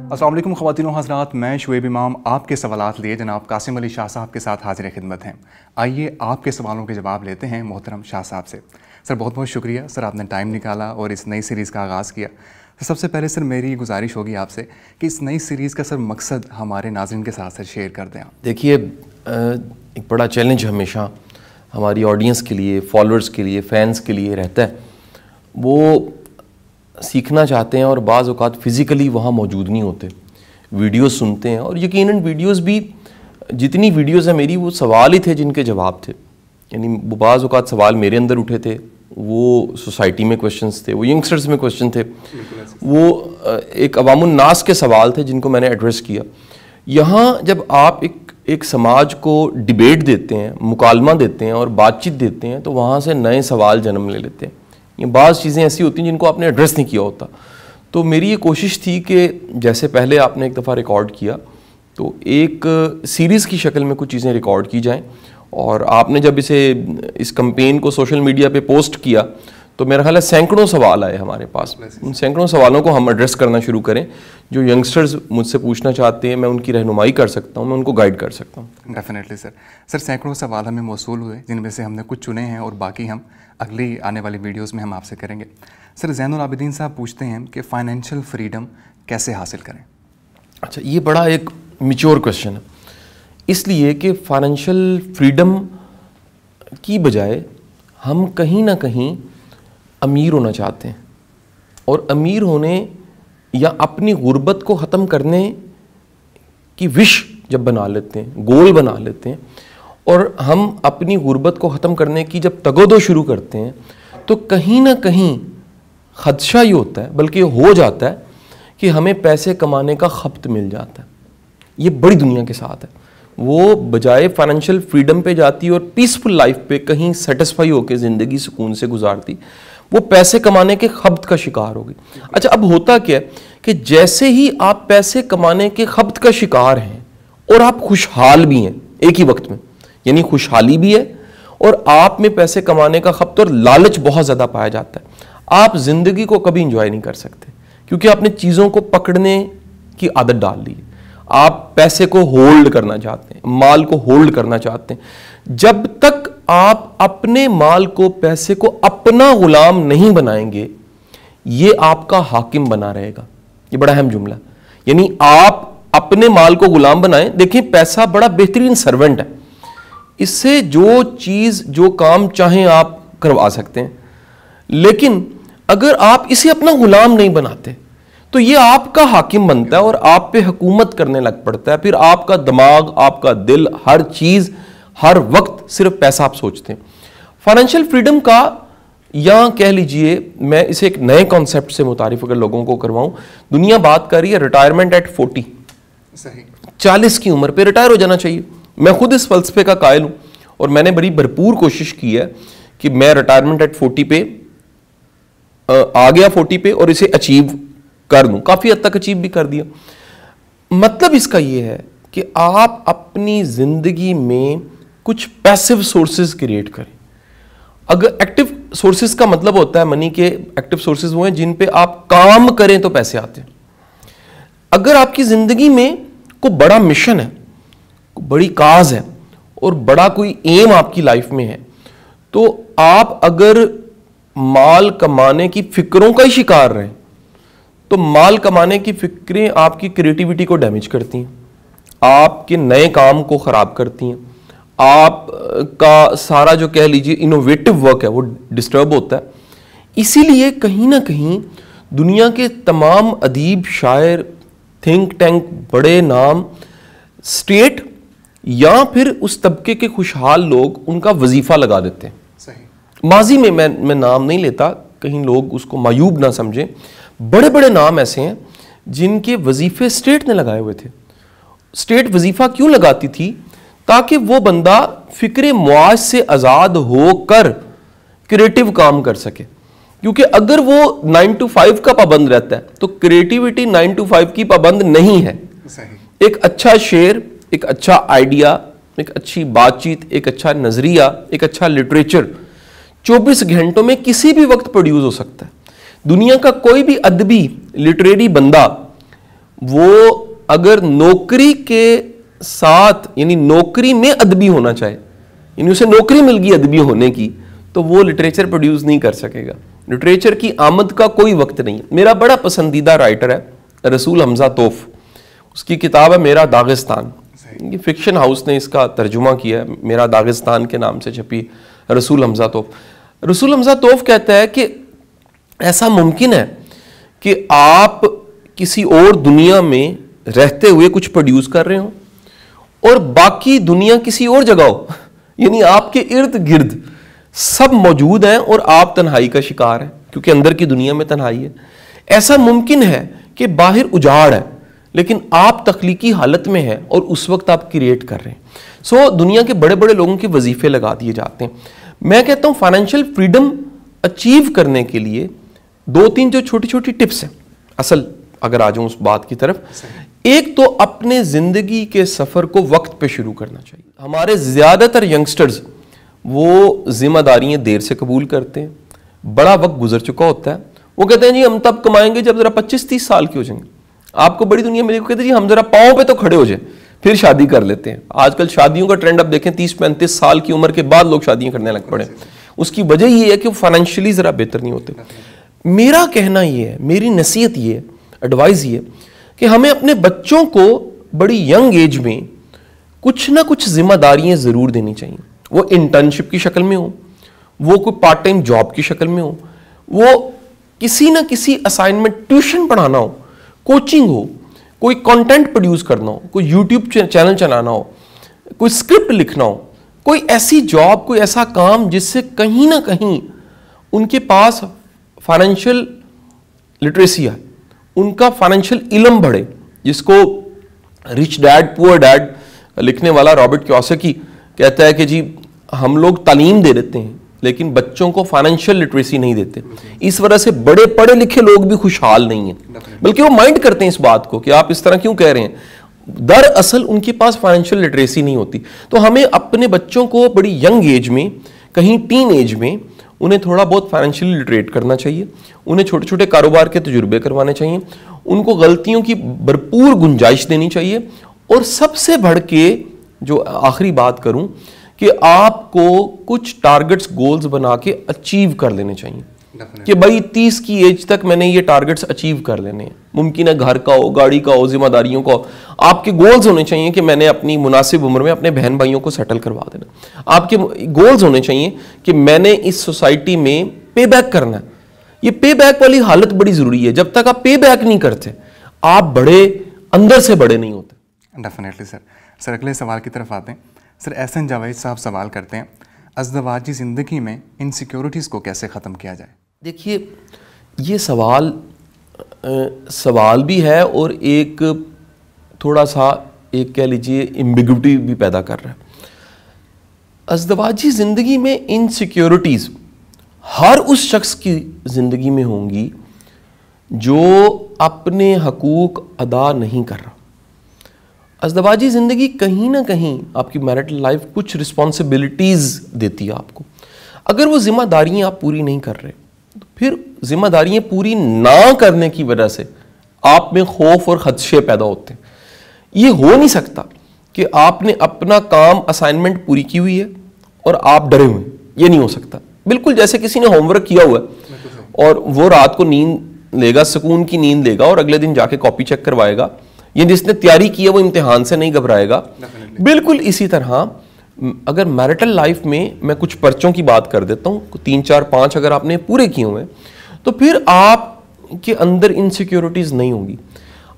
السلام علیکم خواتین و حضرات، میں شعیب امام آپ کے سوالات لیے جناب قاسم علی شاہ صاحب کے ساتھ حاضر خدمت ہیں۔ آئیے آپ کے سوالوں کے جواب لیتے ہیں محترم شاہ صاحب سے۔ سر بہت بہت شکریہ سر، آپ نے ٹائم نکالا اور اس نئی سیریز کا آغاز کیا۔ سب سے پہلے سر میری گزارش ہوگی آپ سے کہ اس نئی سیریز کا سر مقصد ہمارے ناظرین کے ساتھ شیئر کر دیں آپ۔ دیکھیے، ایک بڑا چیلنج ہمیشہ ہماری آڈینس کے لیے، فالوورز کے لیے، فینس کے لیے رہتا ہے۔ وہ سیکھنا چاہتے ہیں اور بعض اوقات فزیکلی وہاں موجود نہیں ہوتے، ویڈیوز سنتے ہیں، اور یقیناً ویڈیوز بھی، جتنی ویڈیوز ہیں میری، وہ سوال ہی تھے جن کے جواب تھے۔ یعنی وہ بعض اوقات سوال میرے اندر اٹھے تھے، وہ سوسائٹی میں کویشچنز تھے، وہ ینگسٹرز میں کویشچن تھے، وہ ایک عوام الناس کے سوال تھے جن کو میں نے ایڈریس کیا۔ یہاں جب آپ ایک سماج کو ڈیبیٹ دیتے ہیں، مکالمہ دیتے ہیں اور بات چیت دیتے ہیں، تو وہاں سے نئے سوال جنم لے لیتے ہیں۔ یہ بعض چیزیں ایسی ہوتی ہیں جن کو آپ نے ایڈریس نہیں کیا ہوتا۔ تو میری یہ کوشش تھی کہ جیسے پہلے آپ نے ایک دفعہ ریکارڈ کیا، تو ایک سیریز کی شکل میں کچھ چیزیں ریکارڈ کی جائیں، اور آپ نے جب اس کمپین کو سوشل میڈیا پہ پوسٹ کیا تو میرا خیال ہے سینکڑوں سوال آئے ہمارے پاس۔ ان سینکڑوں سوالوں کو ہم ایڈریس کرنا شروع کریں۔ جو ینگسٹرز مجھ سے پوچھنا چاہتے ہیں، میں ان کی رہنمائی کر سکتا ہوں، میں ان کو گائیڈ کر سکتا ہوں۔ ڈیفینیٹلی سر سینکڑوں سوال ہمیں موصول ہوئے، جن میں سے ہم نے کچھ چنے ہیں اور باقی ہم اگلی آنے والی ویڈیوز میں ہم آپ سے کریں گے۔ سر زین العابدین صاحب پوچھتے ہیں کہ فائنینشیل فریڈم کیسے حاصل کریں؟ اچھا، یہ بڑا ایک میچور کویشچن ہے، اس لیے کہ فائنینشیل فریڈم کی بجائے ہم کہیں نہ کہیں امیر ہونا چاہتے ہیں، اور امیر ہونے یا اپنی غربت کو ختم کرنے کی وش جب بنا لیتے ہیں، گول بنا لیتے ہیں، اور ہم اپنی غربت کو ختم کرنے کی جب تگودو شروع کرتے ہیں، تو کہیں نہ کہیں خدشہ یہ ہوتا ہے، بلکہ ہو جاتا ہے کہ ہمیں پیسے کمانے کا خپت مل جاتا ہے۔ یہ بڑی دنیا کے ساتھ ہے، وہ بجائے فائنینشیل فریڈم پہ جاتی اور پیسفل لائف پہ کہیں سیٹسفائی ہو کے زندگی سکون سے گزارتی، وہ پیسے کمانے کے خپت کا شکار ہوگی۔ اچھا، اب ہوتا کیا ہے کہ جیسے ہی آپ پیسے کمانے کے خپت کا شکار ہیں اور آپ خوشحال بھی ہیں ایک ہی وقت میں، یعنی خوشحالی بھی ہے اور آپ میں پیسے کمانے کا خپت اور لالچ بہت زیادہ پایا جاتا ہے، آپ زندگی کو کبھی انجوائے نہیں کر سکتے، کیونکہ آپ نے چیزوں کو پکڑنے کی عادت ڈال لی ہے۔ آپ پیسے کو ہولڈ کرنا چاہتے ہیں، مال کو ہولڈ کرنا چاہتے ہیں۔ جب تک آپ اپنے مال کو، پیسے کو اپنا غلام نہیں بنائیں گے، یہ آپ کا حاکم بنا رہے گا۔ یہ بڑا اہم جملہ، یعنی آپ اپنے مال کو غلام بنائیں۔ دیکھیں، پیسہ بڑا بہترین سرونٹ ہے، اس سے جو چیز، جو کام چاہیں آپ کروا سکتے ہیں، لیکن اگر آپ اسے اپنا غلام نہیں بناتے تو یہ آپ کا حاکم بنتا ہے اور آپ پہ حکومت کرنے لگ پڑتا ہے۔ پھر آپ کا دماغ، آپ کا دل، ہر چیز، ہر وقت صرف پیسہ آپ سوچتے ہیں۔ فائنینشیل فریڈم کا، یا کہہ لیجئے، میں اسے ایک نئے کانسیپٹ سے متعارف اگر لوگوں کو کرواؤں، دنیا بات کر رہی ہے ریٹائرمنٹ ایٹ 40، 40 کی عمر پہ ریٹائر ہو جانا چاہیے۔ میں خود اس فلسفے کا قائل ہوں، اور میں نے بڑی بھرپور کوشش کی ہے کہ میں ریٹائرمنٹ ایٹ 40 پہ آ گیا، 40 پہ، اور اسے اچیو کر دوں، کافی حد تک اچیو بھی کر دیا۔ مطلب اس کا یہ ہے کہ آپ اپنی زندگی میں کچھ پیسو سورسز کریٹ کریں۔ اگر ایکٹیو سورسز کا مطلب ہوتا ہے منی کے، ایکٹیو سورسز وہ ہیں جن پہ آپ کام کریں تو پیسے آتے ہیں۔ اگر آپ کی زندگی میں کوئی بڑا مشن ہے، بڑی کاز ہے، اور بڑا کوئی ایم آپ کی لائف میں ہے، تو آپ اگر مال کمانے کی فکروں کا ہی شکار رہیں تو مال کمانے کی فکریں آپ کی کریٹیوٹی کو ڈیمیج کرتی ہیں، آپ کے نئے کام کو خراب کرتی ہیں، آپ کا سارا جو کہہ لیجیے انوویٹو ورک ہے وہ ڈسٹرب ہوتا ہے۔ اسی لیے کہیں نہ کہیں دنیا کے تمام ادیب، شاعر، تھنک ٹینک، بڑے نام، اسٹیٹ یا پھر اس طبقے کے خوشحال لوگ ان کا وظیفہ لگا دیتے ہیں۔ ماضی میں میں نام نہیں لیتا، کہیں لوگ اس کو معیوب نہ سمجھیں، بڑے بڑے نام ایسے ہیں جن کے وظیفے اسٹیٹ نے لگائے ہوئے تھے۔ اسٹیٹ وظیفہ کیوں لگاتی تھی؟ تاکہ وہ بندہ فکر معاش سے آزاد ہو کر کریٹیو کام کر سکے، کیونکہ اگر وہ 9 to 5 کا پابند رہتا ہے تو کریٹیوٹی 9 to 5 کی پابند نہیں ہے۔ ایک اچھا شعر، ایک اچھا آئیڈیا، ایک اچھی بات چیت، ایک اچھا نظریہ، ایک اچھا لٹریچر 24 گھنٹوں میں کسی بھی وقت پروڈیوس ہو سکتا ہے۔ دنیا کا کوئی بھی ادبی لٹریری بندہ وہ اگر نوکری کے ساتھ یعنی نوکری میں ادبی ہونا چاہے, یعنی اسے نوکری مل گئی ادبی ہونے کی, تو وہ لٹریچر پروڈیوس نہیں کر سکے گا. لٹریچر کی آمد کا کوئی وقت نہیں ہے. میرا بڑا پسندیدہ رائٹر ہے رسول حمزہ توف, اس کی کتاب ہے میرا داغستان, یہ فکشن ہاؤس نے اس کا ترجمہ کیا ہے, میرا داغستان کے نام سے چھپی رسول حمزہ توف. رسول حمزہ توف کہتا ہے کہ ایسا ممکن ہے کہ آپ کسی اور دنیا میں رہتے ہوئے کچھ پروڈیوس کر رہے ہوں اور باقی دنیا کسی اور جگہ ہو, یعنی آپ کے ارد گرد سب موجود ہیں اور آپ تنہائی کا شکار ہیں کیونکہ اندر کی دنیا میں تنہائی ہے. ایسا ممکن ہے کہ باہر اجاڑ ہے لیکن آپ تخلیقی حالت میں ہیں اور اس وقت آپ کریٹ کر رہے ہیں. دنیا کے بڑے بڑے لوگوں کے وظیفے لگا دیے جاتے ہیں. میں کہتا ہوں فائنینشیل فریڈم اچیو کرنے کے لیے 2-3 جو چھوٹی چھوٹی ٹپس ہیں, اصل اگر آ جاؤں اس بات کی طرف, ایک تو اپنے زندگی کے سفر کو وقت پہ شروع کرنا چاہیے. ہمارے زیادہ تر ینگسٹرز وہ ذمہ داریاں دیر سے قبول کرتے ہیں, بڑا وقت گزر چکا ہوتا ہے, وہ کہتے ہیں جی ہم تب کمائیں گے جب ذرا 25-30 سال کے ہو جائیں گے. آپ کو بڑی دنیا میں کہتے ہیں جی ہم ذرا پاؤں پہ تو کھڑے ہو جائیں پھر شادی کر لیتے ہیں. آج کل شادیوں کا ٹرینڈ اب دیکھیں 30-35 سال کی عمر کے بعد لوگ شادیاں کرنے لگ پڑے. اس کی وجہ یہ ہے کہ وہ فائنینشلی ذرا بہتر نہیں ہوتے. میرا کہنا یہ ہے, میری نصیحت یہ ہے, ایڈوائز یہ کہ ہمیں اپنے بچوں کو بڑی ینگ ایج میں کچھ نہ کچھ ذمہ داریاں ضرور دینی چاہیے. وہ انٹرنشپ کی شکل میں ہو, وہ کوئی پارٹ ٹائم جاب کی شکل میں ہو, وہ کسی نہ کسی اسائنمنٹ, ٹیوشن پڑھانا ہو, کوچنگ ہو, کوئی کنٹینٹ پروڈیوس کرنا ہو, کوئی یوٹیوب چینل چلانا ہو, کوئی اسکرپٹ لکھنا ہو, کوئی ایسی جاب, کوئی ایسا کام جس سے کہیں نہ کہیں ان کے پاس فائنینشیل لٹریسی ہے, ان کا فائنینشیل علم بڑھے. جس کو رچ ڈیڈ پور ڈیڈ لکھنے والا رابرٹ کیوساکی کہتا ہے کہ جی ہم لوگ تعلیم دے دیتے ہیں لیکن بچوں کو فائنینشیل لٹریسی نہیں دیتے. اس وجہ سے بڑے پڑھے لکھے لوگ بھی خوشحال نہیں ہیں, بلکہ وہ مائنڈ کرتے ہیں اس بات کو کہ آپ اس طرح کیوں کہہ رہے ہیں, دراصل ان کے پاس فائنینشیل لٹریسی نہیں ہوتی. تو ہمیں اپنے بچوں کو بڑی ینگ ایج میں, کہیں ٹین ایج میں, انہیں تھوڑا بہت فائنینشیلی لٹریٹ کرنا چاہیے, انہیں چھوٹے چھوٹے کاروبار کے تجربے کروانے چاہیے, ان کو غلطیوں کی بھرپور گنجائش دینی چاہیے, اور سب سے بڑھ کے جو آخری بات کروں کہ آپ کو کچھ ٹارگٹس گولز بنا کے اچیو کر لینے چاہیے کہ بھائی 30 کی ایج تک میں نے یہ ٹارگٹس اچیو کر لینے ہیں. ممکن ہے گھر کا ہو, گاڑی کا ہو, ذمہ داریوں کا ہو. آپ کے گولز ہونے چاہیے کہ میں نے اپنی مناسب عمر میں اپنے بہن بھائیوں کو سیٹل کروا دینا. آپ کے گولز ہونے چاہیے کہ میں نے اس سوسائٹی میں پے بیک کرنا ہے. یہ پے بیک والی حالت بڑی ضروری ہے. جب تک آپ پے بیک نہیں کرتے آپ بڑے اندر سے بڑے نہیں ہوتے. ڈیفینیٹلی سر. سر اگلے سوال کی طرف آتے ہیں. سر احسن جاوید صاحب سوال کرتے ہیں, ازدواجی زندگی میں انسیکیورٹیز کو کیسے ختم کیا جائے؟ دیکھیے یہ سوال بھی ہے اور ایک تھوڑا سا ایک کہہ لیجئے ایمبیگوٹی بھی پیدا کر رہا ہے. ازدواجی زندگی میں انسیکیورٹیز ہر اس شخص کی زندگی میں ہوں گی جو اپنے حقوق ادا نہیں کر رہا. ازدواجی زندگی کہیں نہ کہیں آپ کی میرٹل لائف کچھ رسپانسبلٹیز دیتی ہے آپ کو. اگر وہ ذمہ داریاں آپ پوری نہیں کر رہے تو پھر ذمہ داریاں پوری نہ کرنے کی وجہ سے آپ میں خوف اور خدشے پیدا ہوتے ہیں. یہ ہو نہیں سکتا کہ آپ نے اپنا کام اسائنمنٹ پوری کی ہوئی ہے اور آپ ڈرے ہوئے ہیں, یہ نہیں ہو سکتا. بالکل جیسے کسی نے ہوم ورک کیا ہوا ہے اور وہ رات کو نیند لے گا, سکون کی نیند لے گا اور اگلے دن جا کے کاپی چیک کروائے گا. یہ جس نے تیاری کی ہے وہ امتحان سے نہیں گھبرائے گا. بالکل اسی طرح اگر میرٹل لائف میں کچھ پرچوں کی بات کر دیتا ہوں, 3 4 5 اگر آپ نے پورے کیے ہوئے تو پھر آپ کے اندر انسیکیورٹیز نہیں ہوں گی.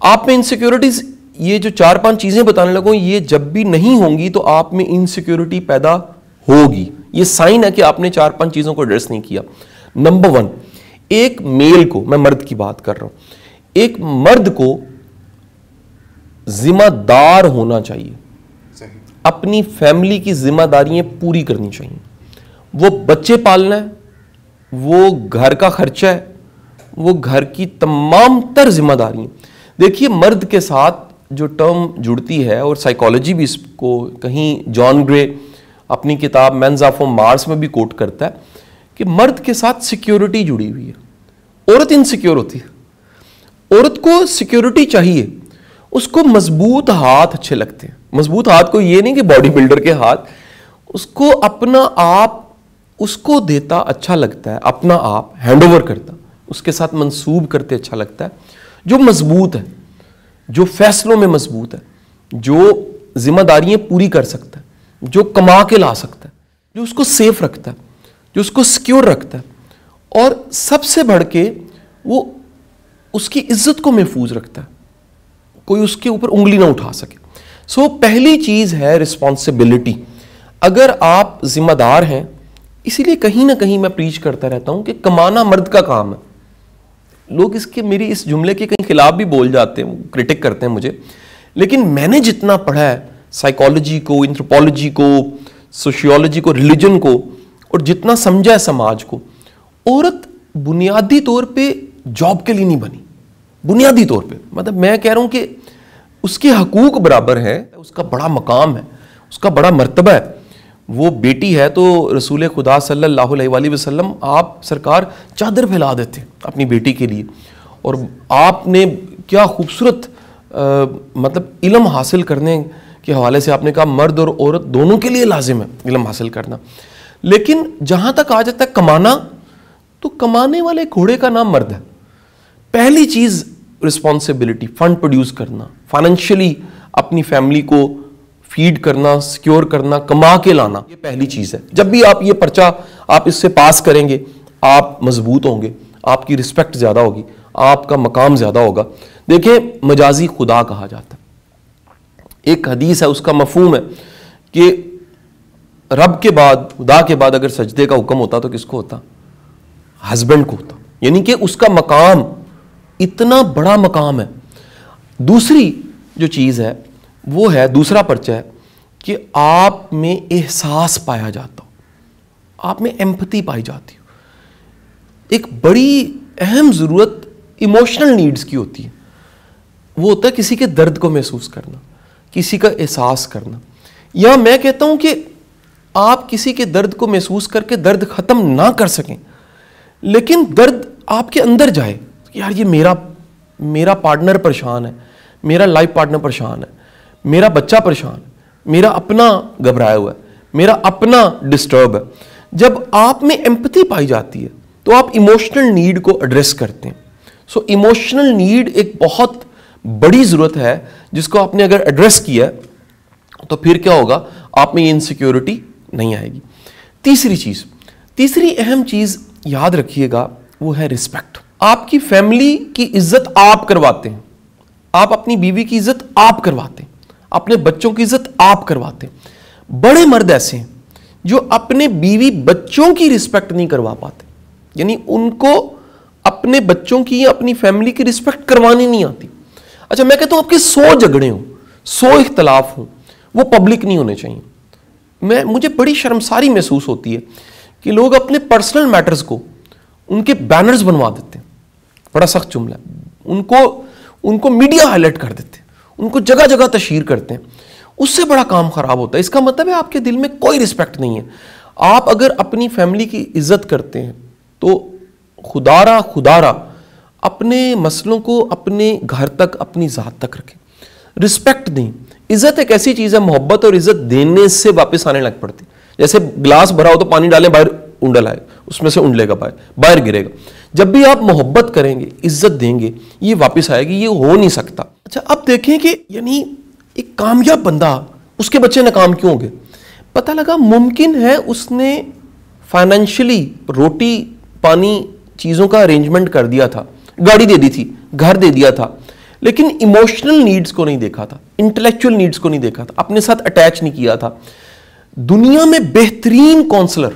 آپ میں انسیکیورٹیز, یہ جو 4 5 چیزیں بتانے لگوں, یہ جب بھی نہیں ہوں گی تو آپ میں انسیکیورٹی پیدا ہوگی. یہ سائن ہے کہ آپ نے 4 5 چیزوں کو ایڈریس نہیں کیا. نمبر 1, ایک میل کو, میں مرد کی بات کر رہا ہوں, ایک مرد کو ذمہ دار ہونا چاہیے, اپنی فیملی کی ذمہ داریاں پوری کرنی چاہیے. وہ بچے پالنا ہے, وہ گھر کا خرچہ ہے, وہ گھر کی تمام تر ذمہ داریاں. دیکھیے مرد کے ساتھ جو ٹرم جڑتی ہے, اور سائیکالوجی بھی اس کو کہیں جان گرے اپنی کتاب مینز آف مارس میں بھی کوٹ کرتا ہے کہ مرد کے ساتھ سیکیورٹی جڑی ہوئی ہے. عورت انسیکیور ہوتی ہے. عورت کو سیکیورٹی چاہیے, اس کو مضبوط ہاتھ اچھے لگتے ہیں. مضبوط ہاتھ کو یہ نہیں کہ باڈی بلڈر کے ہاتھ, اس کو اپنا آپ اس کو دیتا اچھا لگتا ہے, اپنا آپ ہینڈ اوور کرتا, اس کے ساتھ منسوب کرتے اچھا لگتا ہے, جو مضبوط ہے, جو فیصلوں میں مضبوط ہے, جو ذمہ داریاں پوری کر سکتا ہے, جو کما کے لا سکتا ہے, جو اس کو سیف رکھتا ہے, جو اس کو سیکیور رکھتا ہے, اور سب سے بڑھ کے وہ اس کی عزت کو محفوظ رکھتا ہے, کوئی اس کے اوپر انگلی نہ اٹھا سکے. سو پہلی چیز ہے رسپانسبلٹی. اگر آپ ذمہ دار ہیں, اسی لیے کہیں نہ کہیں میں پریچ کرتا رہتا ہوں کہ کمانا مرد کا کام ہے. لوگ میری اس جملے کے کہیں خلاف بھی بول جاتے ہیں, کرٹک کرتے ہیں مجھے, لیکن میں نے جتنا پڑھا ہے سائیکالوجی کو, اینتھروپولوجی کو, سوشیولوجی کو, ریلیجن کو, اور جتنا سمجھا ہے سماج کو, عورت بنیادی طور پہ جاب کے لیے نہیں بنی. بنیادی طور پہ مطلب میں کہہ رہا ہوں کہ اس کے حقوق برابر ہے, اس کا بڑا مقام ہے, اس کا بڑا مرتبہ ہے. وہ بیٹی ہے تو رسول خدا صلی اللہ علیہ وآلہ وسلم آپ سرکار چادر پھیلا دیتے اپنی بیٹی کے لیے, اور آپ نے کیا خوبصورت مطلب علم حاصل کرنے کے حوالے سے آپ نے کہا مرد اور عورت دونوں کے لیے لازم ہے علم حاصل کرنا. لیکن جہاں تک آ جاتا ہے کمانا, تو کمانے والے گھوڑے کا نام مرد ہے. پہلی چیز رسپانسبلٹی, فنڈ پروڈیوس کرنا, فائنینشلی اپنی فیملی کو فیڈ کرنا, سیکیور کرنا, کما کے لانا, یہ پہلی چیز ہے. جب بھی آپ یہ پرچہ آپ اس سے پاس کریں گے, آپ مضبوط ہوں گے, آپ کی رسپیکٹ زیادہ ہوگی, آپ کا مقام زیادہ ہوگا. دیکھیں مجازی خدا کہا جاتا ہے. ایک حدیث ہے, اس کا مفہوم ہے کہ رب کے بعد, خدا کے بعد اگر سجدے کا حکم ہوتا تو کس کو ہوتا؟ ہسبینڈ کو ہوتا. یعنی کہ اس کا مقام اتنا بڑا مقام ہے. دوسری جو چیز ہے وہ ہے, دوسرا پرچہ ہے کہ آپ میں احساس پایا جاتا ہو, آپ میں ایمپتھی پائی جاتی ہو. ایک بڑی اہم ضرورت ایموشنل نیڈز کی ہوتی ہے, وہ ہوتا ہے کسی کے درد کو محسوس کرنا, کسی کا احساس کرنا. یا میں کہتا ہوں کہ آپ کسی کے درد کو محسوس کر کے درد ختم نہ کر سکیں, لیکن درد آپ کے اندر جائے, یار یہ میرا پارٹنر پریشان ہے, میرا لائف پارٹنر پریشان ہے, میرا بچہ پریشان ہے, میرا اپنا گھبرایا ہوا ہے, میرا اپنا ڈسٹرب ہے. جب آپ میں ایمپتھی پائی جاتی ہے تو آپ ایموشنل نیڈ کو ایڈریس کرتے ہیں. سو ایموشنل نیڈ ایک بہت بڑی ضرورت ہے جس کو آپ نے اگر ایڈریس کیا تو پھر کیا ہوگا, آپ میں یہ انسیکیورٹی نہیں آئے گی. تیسری اہم چیز یاد رکھیے گا, وہ ہے رسپیکٹ. آپ کی فیملی کی عزت آپ کرواتے ہیں, آپ اپنی بیوی کی عزت آپ کرواتے ہیں, اپنے بچوں کی عزت آپ کرواتے ہیں. بڑے مرد ایسے ہیں جو اپنے بیوی بچوں کی رسپیکٹ نہیں کروا پاتے, یعنی ان کو اپنے بچوں کی یا اپنی فیملی کی رسپیکٹ کروانی نہیں آتی. اچھا میں کہتا ہوں آپ کے 100 جھگڑے ہوں, 100 اختلاف ہوں, وہ پبلک نہیں ہونے چاہیے. مجھے بڑی شرمساری محسوس ہوتی ہے کہ لوگ اپنے پرسنل میٹرز کو ان کے بینرز بنوا دیتے ہیں, بڑا سخت جملہ ہے, ان کو میڈیا ہائی لائٹ کر دیتے ہیں, ان کو جگہ جگہ تشہیر کرتے ہیں. اس سے بڑا کام خراب ہوتا ہے. اس کا مطلب ہے آپ کے دل میں کوئی رسپیکٹ نہیں ہے. آپ اگر اپنی فیملی کی عزت کرتے ہیں تو خدارا اپنے مسئلوں کو اپنے گھر تک, اپنی ذات تک رکھیں, رسپیکٹ دیں. عزت ایک ایسی چیز ہے, محبت اور عزت دینے سے واپس آنے لگ پڑتی. جیسے گلاس بھرا ہو تو پانی ڈالیں, باہر اونڈل آئے, اس میں سے اونڈلے گا, باہر گرے گا. جب بھی آپ محبت کریں گے, عزت دیں گے, یہ واپس آئے گی, یہ ہو نہیں سکتا. اچھا اب دیکھیں کہ یعنی ایک کامیاب بندہ, اس کے بچے ناکام کیوں ہو گئے؟ پتہ لگا ممکن ہے اس نے فائنینشلی روٹی پانی چیزوں کا ارینجمنٹ کر دیا تھا, گاڑی دے دی تھی, گھر دے دیا تھا, لیکن ایموشنل نیڈز کو نہیں دیکھا تھا, انٹلیکچوئل نیڈز کو نہیں دیکھا تھا, اپنے ساتھ اٹیچ نہیں کیا تھا. دنیا میں بہترین کونسلر,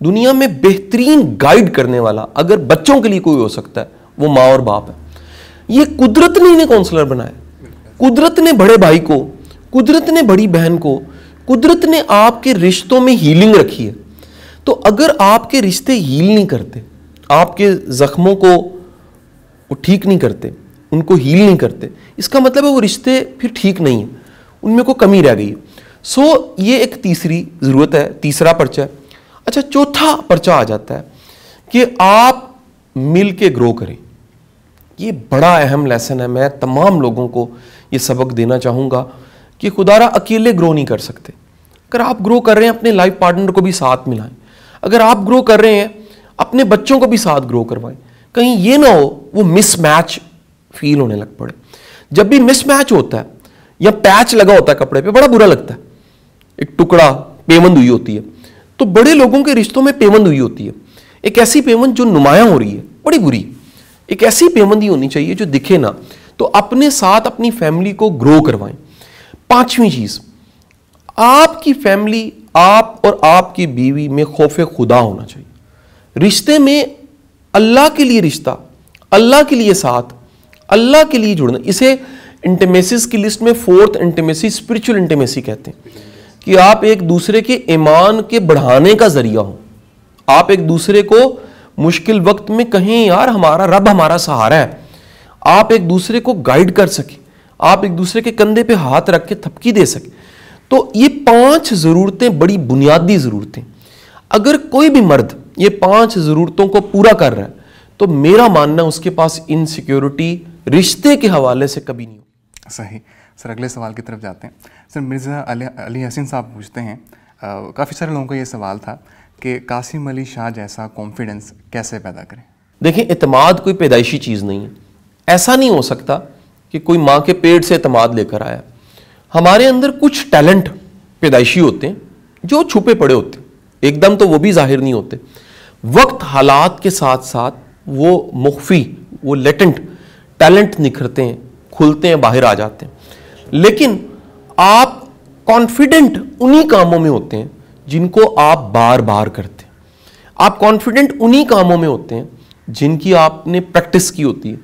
دنیا میں بہترین گائیڈ کرنے والا اگر بچوں کے لیے کوئی ہو سکتا ہے وہ ماں اور باپ ہے. یہ قدرت نے انہیں کونسلر بنایا, قدرت نے بڑے بھائی کو, قدرت نے بڑی بہن کو, قدرت نے آپ کے رشتوں میں ہیلنگ رکھی ہے. تو اگر آپ کے رشتے ہیل نہیں کرتے, آپ کے زخموں کو وہ ٹھیک نہیں کرتے, ان کو ہیل نہیں کرتے, اس کا مطلب ہے وہ رشتے پھر ٹھیک نہیں ہیں, ان میں کوئی کمی رہ گئی ہے. سو یہ ایک تیسری ضرورت ہے, تیسرا پرچہ ہے. اچھا چوتھا پرچہ آ جاتا ہے کہ آپ مل کے گرو کریں. یہ بڑا اہم لیسن ہے, میں تمام لوگوں کو یہ سبق دینا چاہوں گا کہ خدارا اکیلے گرو نہیں کر سکتے. اگر آپ گرو کر رہے ہیں اپنے لائف پارٹنر کو بھی ساتھ ملائیں. اگر آپ گرو کر رہے ہیں اپنے بچوں کو بھی ساتھ گرو کروائیں. کہیں یہ نہ ہو وہ مس میچ فیل ہونے لگ پڑے. جب بھی مس میچ ہوتا ہے یا پیچ لگا ہوتا ہے کپڑے پہ بڑا برا لگتا ہے. ایک ٹکڑا پیوند ہوئی ہوتی ہے, تو بڑے لوگوں کے رشتوں میں پیوند ہوئی ہوتی ہے. ایک ایسی پیوند جو نمایاں ہو رہی ہے بڑی بری. ایک ایسی پیوند ہی ہونی چاہیے جو دکھے نہ. تو اپنے ساتھ اپنی فیملی کو گرو کروائیں. 5ویں چیز, آپ کی فیملی, آپ اور آپ کی بیوی میں خوف خدا ہونا چاہیے. رشتے میں اللہ کے لیے رشتہ, اللہ کے لیے ساتھ, اللہ کے لیے جڑنا. اسے انٹیمیسیز کی لسٹ میں 4th انٹیمیسی اسپرچل انٹیمیسی کہتے ہیں, کہ آپ ایک دوسرے کے ایمان کے بڑھانے کا ذریعہ ہوں. آپ ایک دوسرے کو مشکل وقت میں کہیں یار ہمارا رب ہمارا سہارا ہے, آپ ایک دوسرے کو گائیڈ کر سکیں, آپ ایک دوسرے کے کندھے پہ ہاتھ رکھ کے تھپکی دے سکیں. تو یہ 5 ضرورتیں بڑی بنیادی ضرورتیں. اگر کوئی بھی مرد یہ 5 ضرورتوں کو پورا کر رہا ہے تو میرا ماننا اس کے پاس انسیکیورٹی رشتے کے حوالے سے کبھی نہیں ہو. صحیح سر, اگلے سوال کی طرف جاتے ہیں. سر مرزا علی حسین صاحب پوچھتے ہیں, کافی سارے لوگوں کا یہ سوال تھا کہ قاسم علی شاہ جیسا کانفیڈنس کیسے پیدا کریں. دیکھیں, اعتماد کوئی پیدائشی چیز نہیں ہے. ایسا نہیں ہو سکتا کہ کوئی ماں کے پیٹ سے اعتماد لے کر آیا. ہمارے اندر کچھ ٹیلنٹ پیدائشی ہوتے ہیں جو چھپے پڑے ہوتے ہیں, ایک دم تو وہ بھی ظاہر نہیں ہوتے. وقت حالات کے ساتھ ساتھ وہ مخفی, وہ لیٹنٹ ٹیلنٹ نکھرتے ہیں, کھلتے ہیں, باہر آ جاتے ہیں. لیکن آپ کانفیڈنٹ انہی کاموں میں ہوتے ہیں جن کو آپ بار بار کرتے ہیں. آپ کانفیڈنٹ انہی کاموں میں ہوتے ہیں جن کی آپ نے پریکٹس کی ہوتی ہے.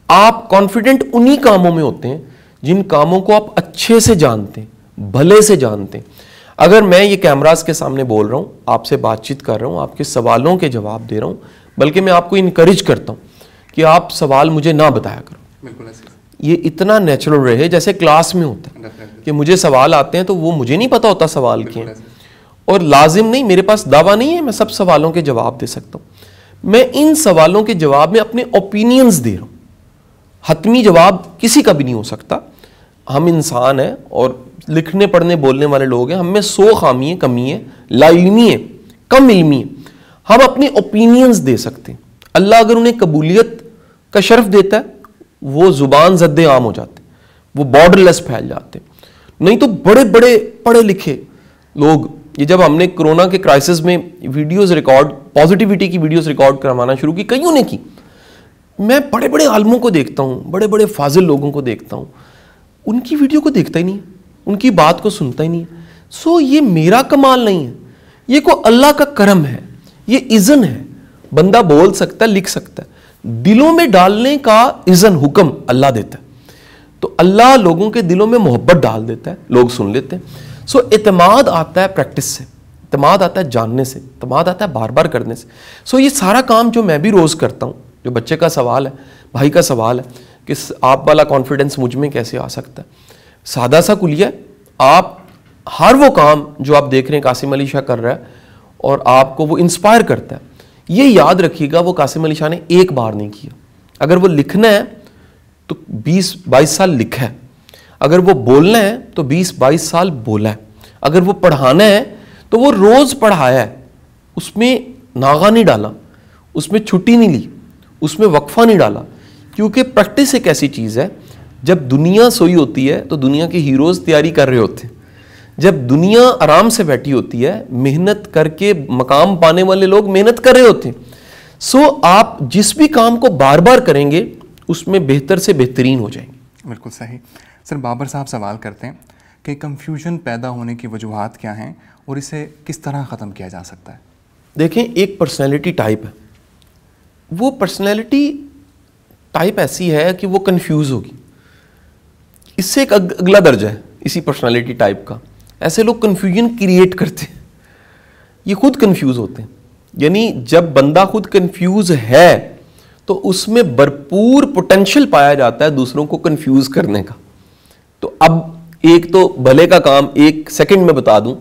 آپ کانفیڈنٹ انہی کاموں میں ہوتے ہیں جن کاموں کو آپ اچھے سے جانتے ہیں, بھلے سے جانتے ہیں. اگر میں یہ کیمراز کے سامنے بول رہا ہوں, آپ سے بات چیت کر رہا ہوں, آپ کے سوالوں کے جواب دے رہا ہوں, بلکہ میں آپ کو انکریج کرتا ہوں کہ آپ سوال مجھے نہ بتایا کرو. بالکل ایسے یہ اتنا نیچرل رہے جیسے کلاس میں ہوتا ہے کہ مجھے سوال آتے ہیں تو وہ مجھے نہیں پتا ہوتا سوال کیا ہے, اور لازم نہیں, میرے پاس دعویٰ نہیں ہے میں سب سوالوں کے جواب دے سکتا ہوں. میں ان سوالوں کے جواب میں اپنے اوپینینز دے رہا ہوں. حتمی جواب کسی کا بھی نہیں ہو سکتا. ہم انسان ہیں اور لکھنے پڑھنے بولنے والے لوگ ہیں, ہم میں 100 خامی ہیں, کمی ہے, لا علمی ہے, کم علمی ہے. ہم اپنے اوپینینز دے سکتے ہیں. اللہ اگر انہیں قبولیت کا شرف دیتا ہے وہ زبان زد عام ہو جاتے ہیں, وہ بارڈر لیس پھیل جاتے ہیں. نہیں تو بڑے بڑے پڑھے لکھے لوگ, یہ جب ہم نے کرونا کے کرائسس میں ویڈیوز ریکارڈ, پازیٹیوٹی کی ویڈیوز ریکارڈ کروانا شروع کی, کئیوں نے کی, میں بڑے بڑے عالموں کو دیکھتا ہوں, بڑے بڑے فاضل لوگوں کو دیکھتا ہوں, ان کی ویڈیو کو دیکھتا ہی نہیں, ان کی بات کو سنتا ہی نہیں. سو یہ میرا کمال نہیں ہے, یہ کوئی اللہ کا کرم ہے, یہ اذن ہے. بندہ بول سکتا ہے, لکھ سکتا ہے, دلوں میں ڈالنے کا اذن, حکم اللہ دیتا ہے. تو اللہ لوگوں کے دلوں میں محبت ڈال دیتا ہے, لوگ سن لیتے ہیں. سو اعتماد آتا ہے پریکٹس سے, اعتماد آتا ہے جاننے سے, اعتماد آتا ہے بار بار کرنے سے. سو یہ سارا کام جو میں بھی روز کرتا ہوں, جو بچے کا سوال ہے, بھائی کا سوال ہے کہ آپ والا کانفیڈنس مجھ میں کیسے آ سکتا ہے, سادہ سا کلیہ. آپ ہر وہ کام جو آپ دیکھ رہے ہیں قاسم علی شاہ کر رہا ہے اور آپ کو وہ انسپائر کرتا ہے, یہ یاد رکھیے گا وہ قاسم علی شاہ نے ایک بار نہیں کیا. اگر وہ لکھنا ہے تو 20-22 سال لکھا ہے, اگر وہ بولنا ہے تو 20-22 سال بولا ہے, اگر وہ پڑھانا ہے تو وہ روز پڑھایا ہے, اس میں ناغہ نہیں ڈالا, اس میں چھٹی نہیں لی, اس میں وقفہ نہیں ڈالا. کیونکہ پریکٹس ایک ایسی چیز ہے, جب دنیا سوئی ہوتی ہے تو دنیا کے ہیروز تیاری کر رہے ہوتے ہیں, جب دنیا آرام سے بیٹھی ہوتی ہے محنت کر کے مقام پانے والے لوگ محنت کر رہے ہوتے ہیں. سو آپ جس بھی کام کو بار بار کریں گے اس میں بہتر سے بہترین ہو جائیں گے. بالکل صحیح. سر بابر صاحب سوال کرتے ہیں کہ کنفیوژن پیدا ہونے کی وجوہات کیا ہیں اور اسے کس طرح ختم کیا جا سکتا ہے. دیکھیں, ایک پرسنالٹی ٹائپ ہے, وہ پرسنالٹی ٹائپ ایسی ہے کہ وہ کنفیوز ہوگی. اس سے ایک اگلا درجہ ہے اسی پرسنالٹی ٹائپ کا, ایسے لوگ کنفیوژن کریٹ کرتے ہیں, یہ خود کنفیوز ہوتے ہیں. یعنی جب بندہ خود کنفیوز ہے تو اس میں بھرپور پوٹینشل پایا جاتا ہے دوسروں کو کنفیوز کرنے کا. تو اب ایک تو بھلے کا کام ایک سیکنڈ میں بتا دوں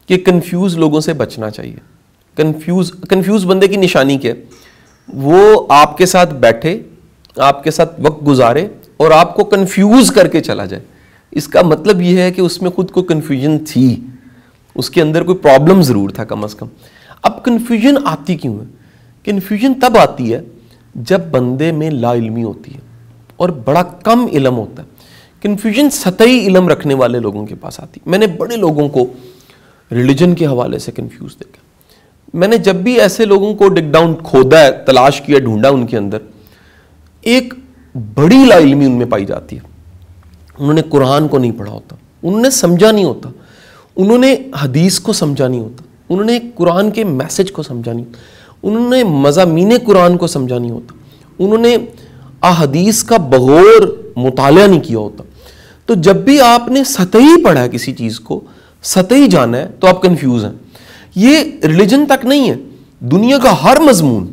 کہ کنفیوز لوگوں سے بچنا چاہیے. کنفیوز بندے کی نشانی کیا ہے, وہ آپ کے ساتھ بیٹھے, آپ کے ساتھ وقت گزارے اور آپ کو کنفیوز کر کے چلا جائے، اس کا مطلب یہ ہے کہ اس میں خود کو کنفیوژن تھی، اس کے اندر کوئی پرابلم ضرور تھا کم از کم۔ اب کنفیوژن آتی کیوں ہے؟ کنفیوژن تب آتی ہے جب بندے میں لا علمی ہوتی ہے اور بڑا کم علم ہوتا ہے۔ کنفیوژن سطحی علم رکھنے والے لوگوں کے پاس آتی ہے۔ میں نے بڑے لوگوں کو ریلیجن کے حوالے سے کنفیوز دیکھا۔ میں نے جب بھی ایسے لوگوں کو ڈگ ڈاؤن کھودا ہے، تلاش کیا، ڈھونڈا ان کے اندر، ایک بڑی لا علمی ان میں پائی جاتی ہے۔ انہوں نے قرآن کو نہیں پڑھا ہوتا، انہوں نے سمجھا نہیں ہوتا، انہوں نے حدیث کو سمجھا نہیں ہوتا، انہوں نے قرآن کے میسج کو سمجھا نہیں ہوتا، انہوں نے مضامین قرآن کو سمجھا نہیں ہوتا، انہوں نے احادیث کا بغور مطالعہ نہیں کیا ہوتا۔ تو جب بھی آپ نے سطحی پڑھا ہے کسی چیز کو، سطحی جانا ہے، تو آپ کنفیوز ہیں۔ یہ ریلیجن تک نہیں ہے، دنیا کا ہر مضمون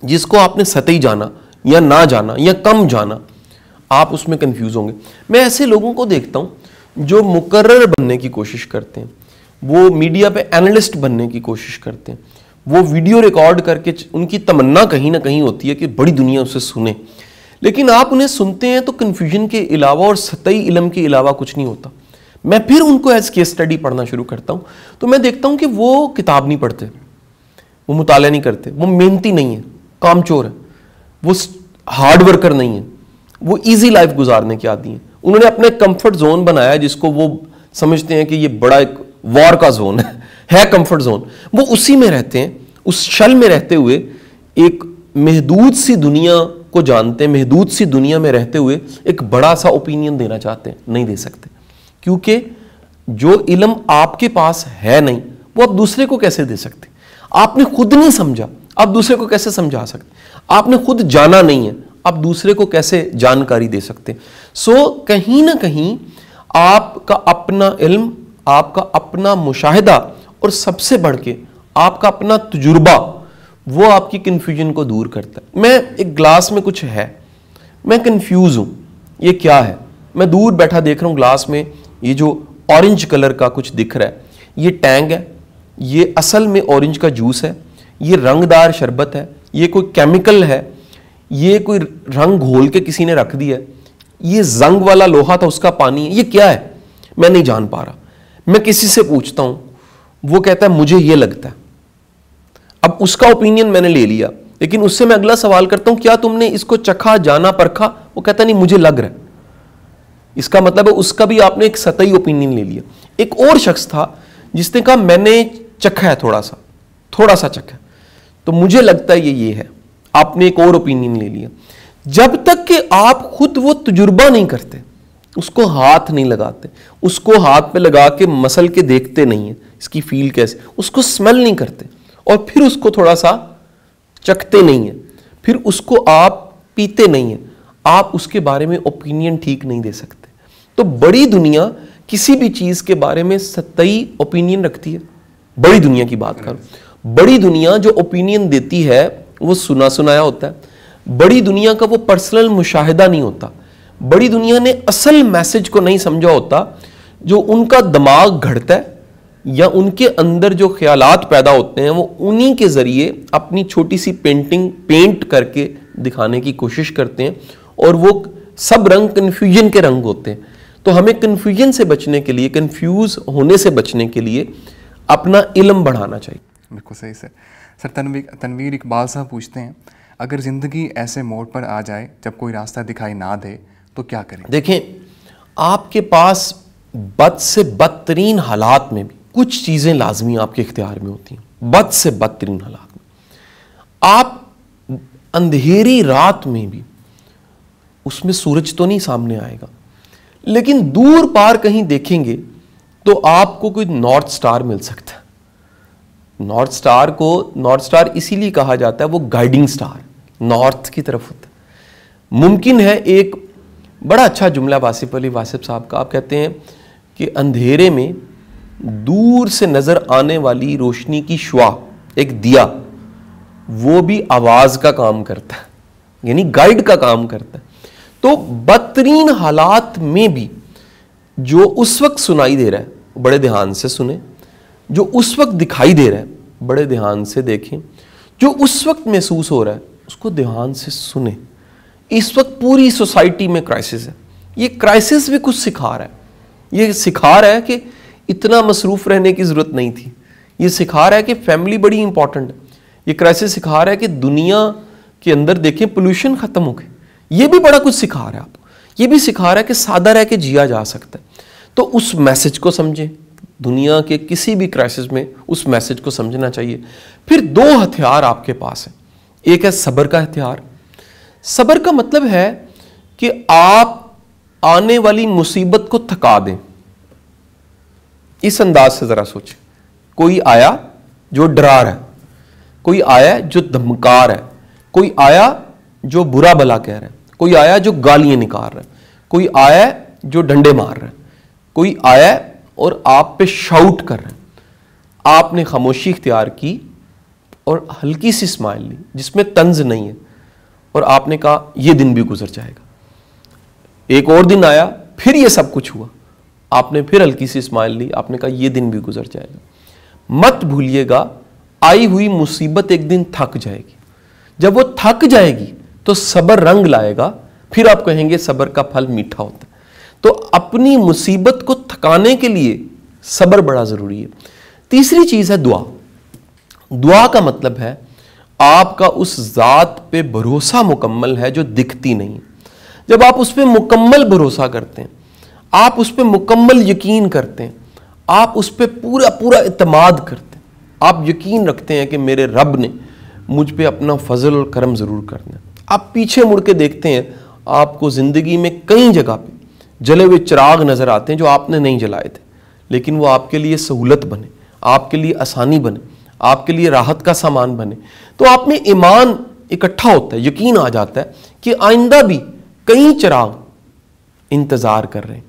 جس کو آپ نے سطحی جانا یا نہ جانا یا کم جانا، آپ اس میں کنفیوز ہوں گے۔ میں ایسے لوگوں کو دیکھتا ہوں جو مقرر بننے کی کوشش کرتے ہیں، وہ میڈیا پہ اینالسٹ بننے کی کوشش کرتے ہیں، وہ ویڈیو ریکارڈ کر کے، ان کی تمنا کہیں نہ کہیں ہوتی ہے کہ بڑی دنیا اسے سنے، لیکن آپ انہیں سنتے ہیں تو کنفیوژن کے علاوہ اور سطحی علم کے علاوہ کچھ نہیں ہوتا۔ میں پھر ان کو ایز کیس اسٹڈی پڑھنا شروع کرتا ہوں تو میں دیکھتا ہوں کہ وہ کتاب نہیں پڑھتے، وہ مطالعہ نہیں کرتے، وہ محنتی نہیں ہے، کام چور ہے، وہ ہارڈ ورکر نہیں ہے، وہ ایزی لائف گزارنے کے عادی ہیں۔ انہوں نے اپنے کمفرٹ زون بنایا جس کو وہ سمجھتے ہیں کہ یہ بڑا ایک وار کا زون ہے کمفرٹ زون، وہ اسی میں رہتے ہیں، اس شل میں رہتے ہوئے ایک محدود سی دنیا کو جانتے ہیں، محدود سی دنیا میں رہتے ہوئے ایک بڑا سا اوپینین دینا چاہتے ہیں، نہیں دے سکتے، کیونکہ جو علم آپ کے پاس ہے نہیں، وہ آپ دوسرے کو کیسے دے سکتے؟ آپ نے خود نہیں سمجھا، آپ دوسرے کو کیسے سمجھا سکتے؟ آپ نے خود جانا نہیں ہے، آپ دوسرے کو کیسے جانکاری دے سکتے؟ سو کہیں نہ کہیں آپ کا اپنا علم، آپ کا اپنا مشاہدہ، اور سب سے بڑھ کے آپ کا اپنا تجربہ، وہ آپ کی کنفیوژن کو دور کرتا ہے۔ میں ایک گلاس میں کچھ ہے، میں کنفیوز ہوں، یہ کیا ہے؟ میں دور بیٹھا دیکھ رہا ہوں گلاس میں یہ جو اورنج کلر کا کچھ دکھ رہا ہے، یہ ٹینگ ہے، یہ اصل میں اورنج کا جوس ہے، یہ رنگ دار شربت ہے، یہ کوئی کیمیکل ہے، یہ کوئی رنگ گھول کے کسی نے رکھ دیا ہے، یہ زنگ والا لوہا تھا اس کا پانی ہے، یہ کیا ہے؟ میں نہیں جان پا رہا۔ میں کسی سے پوچھتا ہوں، وہ کہتا ہے مجھے یہ لگتا ہے۔ اب اس کا اوپینین میں نے لے لیا، لیکن اس سے میں اگلا سوال کرتا ہوں، کیا تم نے اس کو چکھا، جانا، پرکھا؟ وہ کہتا نہیں مجھے لگ رہا ہے۔ اس کا مطلب ہے اس کا بھی آپ نے ایک سطحی اوپینین لے لیا۔ ایک اور شخص تھا جس نے کہا میں نے چکھا ہے، تھوڑا سا چکھا ہے، تو مجھے لگتا ہے یہ ہے۔ آپ نے ایک اور اوپینین لے لیا۔ جب تک کہ آپ خود وہ تجربہ نہیں کرتے، اس کو ہاتھ نہیں لگاتے، اس کو ہاتھ پہ لگا کے مسل کے دیکھتے نہیں ہیں اس کی فیل کیسے، اس کو سمیل نہیں کرتے، اور پھر اس کو تھوڑا سا چکھتے نہیں ہیں، پھر اس کو آپ پیتے نہیں ہیں، آپ اس کے بارے میں اوپینین ٹھیک نہیں دے سکتے۔ تو بڑی دنیا کسی بھی چیز کے بارے میں سطحی اوپینین رکھتی ہے۔ بڑی دنیا کی بات کروں، بڑی دنیا جو اوپینین دیتی ہے وہ سنا سنایا ہوتا ہے، بڑی دنیا کا وہ پرسنل مشاہدہ نہیں ہوتا، بڑی دنیا نے اصل میسج کو نہیں سمجھا ہوتا، جو ان کا دماغ گھڑتا ہے یا ان کے اندر جو خیالات پیدا ہوتے ہیں وہ انہی کے ذریعے اپنی چھوٹی سی پینٹنگ پینٹ کر کے دکھانے کی کوشش کرتے ہیں، اور وہ سب رنگ کنفیوژن کے رنگ ہوتے ہیں۔ تو ہمیں کنفیوژن سے بچنے کے لیے، کنفیوز ہونے سے بچنے کے لیے اپنا علم بڑھانا چاہیے۔ بالکل صحیح سے سر۔ تنویر اقبال صاحب پوچھتے ہیں، اگر زندگی ایسے موڑ پر آ جائے جب کوئی راستہ دکھائی نہ دے تو کیا کریں؟ دیکھیں، آپ کے پاس بد سے بدترین حالات میں بھی کچھ چیزیں لازمی آپ کے اختیار میں ہوتی ہیں۔ بد سے بدترین حالات میں آپ اندھیری رات میں بھی، اس میں سورج تو نہیں سامنے آئے گا، لیکن دور پار کہیں دیکھیں گے تو آپ کو کوئی نارتھ سٹار مل سکتا ہے۔ نارتھ سٹار اسی لیے کہا جاتا ہے، وہ گائیڈنگ سٹار نارتھ کی طرف ہوتا ہے۔ ممکن ہے ایک بڑا اچھا جملہ واصف علی واصف صاحب کا، آپ کہتے ہیں کہ اندھیرے میں دور سے نظر آنے والی روشنی کی شعاع، ایک دیا، وہ بھی آواز کا کام کرتا ہے، یعنی گائیڈ کا کام کرتا ہے۔ تو بدترین حالات میں بھی جو اس وقت سنائی دے رہا ہے بڑے دھیان سے سنیں، جو اس وقت دکھائی دے رہا ہے بڑے دھیان سے دیکھیں، جو اس وقت محسوس ہو رہا ہے اس کو دھیان سے سنیں۔ اس وقت پوری سوسائٹی میں کرائسس ہے. یہ کرائسس بھی کچھ سکھا رہا ہے. یہ سکھا رہا ہے کہ اتنا مصروف رہنے کی ضرورت نہیں تھی. یہ سکھا رہا ہے کہ فیملی بڑی امپورٹنٹ ہے. یہ کرائسس سکھا رہا ہے کہ دنیا کے اندر دیکھیں پولوشن ختم ہو گئے. یہ بھی بڑا کچھ سکھا رہا ہے آپ کو. یہ بھی سکھا رہا ہے کہ سادہ رہ کے جیا جا سکتا ہے. تو اس میسج کو سمجھیں. دنیا کے کسی بھی کرائسس میں اس میسج کو سمجھنا چاہیے. پھر 2 ہتھیار آپ کے پاس ہیں. ایک ہے صبر کا ہتھیار. صبر کا مطلب ہے کہ آپ آنے والی مصیبت کو تھکا دیں. اس انداز سے ذرا سوچیں. کوئی آیا جو ڈرا رہا ہے, کوئی آیا جو دھمکا رہا ہے, کوئی آیا جو برا بھلا کہہ رہا ہے, کوئی آیا جو گالیاں نکال رہا ہے, کوئی آیا جو ڈنڈے مار رہا ہے, کوئی آیا اور آپ پہ شاؤٹ کر رہے ہیں. آپ نے خاموشی اختیار کی اور ہلکی سی اسمائل لی جس میں طنز نہیں ہے, اور آپ نے کہا یہ دن بھی گزر جائے گا. ایک اور دن آیا, پھر یہ سب کچھ ہوا, آپ نے پھر ہلکی سی اسمائل لی, آپ نے کہا یہ دن بھی گزر جائے گا. مت بھولیے گا آئی ہوئی مصیبت ایک دن تھک جائے گی. جب وہ تھک جائے گی تو صبر رنگ لائے گا, پھر آپ کہیں گے صبر کا پھل میٹھا ہوتا ہے. تو اپنی مصیبت کو تھکانے کے لیے صبر بڑا ضروری ہے. تیسری چیز ہے دعا. دعا کا مطلب ہے آپ کا اس ذات پہ بھروسہ مکمل ہے جو دکھتی نہیں. جب آپ اس پہ مکمل بھروسہ کرتے ہیں, آپ اس پہ مکمل یقین کرتے ہیں, آپ اس پہ پورا اعتماد کرتے ہیں, آپ یقین رکھتے ہیں کہ میرے رب نے مجھ پہ اپنا فضل اور کرم ضرور کرنا ہے. آپ پیچھے مڑ کے دیکھتے ہیں, آپ کو زندگی میں کئی جگہ پہ جلے ہوئے چراغ نظر آتے ہیں جو آپ نے نہیں جلائے تھے, لیکن وہ آپ کے لیے سہولت بنے, آپ کے لیے آسانی بنے, آپ کے لیے راحت کا سامان بنے. تو آپ میں ایمان اکٹھا ہوتا ہے, یقین آ جاتا ہے کہ آئندہ بھی کئی چراغ انتظار کر رہے ہیں,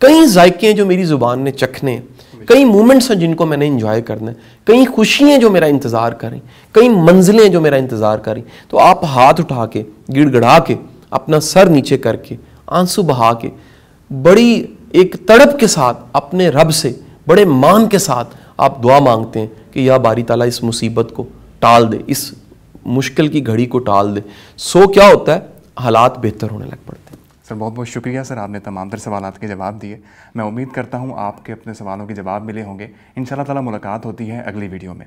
کئی ذائقے ہیں جو میری زبان نے چکھنے ہیں, کئی مومنٹس ہیں جن کو میں نے انجوائے کرنا ہے, کئی خوشیاں جو میرا انتظار کریں, کئی منزلیں جو میرا انتظار کریں. تو آپ ہاتھ اٹھا کے, گڑ گڑا کے, اپنا سر نیچے کر کے, آنسو بہا کے, بڑی ایک تڑپ کے ساتھ اپنے رب سے بڑے مان کے ساتھ آپ دعا مانگتے ہیں کہ یا باری تعالیٰ اس مصیبت کو ٹال دے, اس مشکل کی گھڑی کو ٹال دے. سو کیا ہوتا ہے, حالات بہتر ہونے لگ پڑتے ہیں. سر بہت بہت شکریہ سر, آپ نے تمام تر سوالات کے جواب دیے. میں امید کرتا ہوں آپ کے اپنے سوالوں کے جواب ملے ہوں گے. انشاءاللہ تعالیٰ ملاقات ہوتی ہے اگلی ویڈیو میں.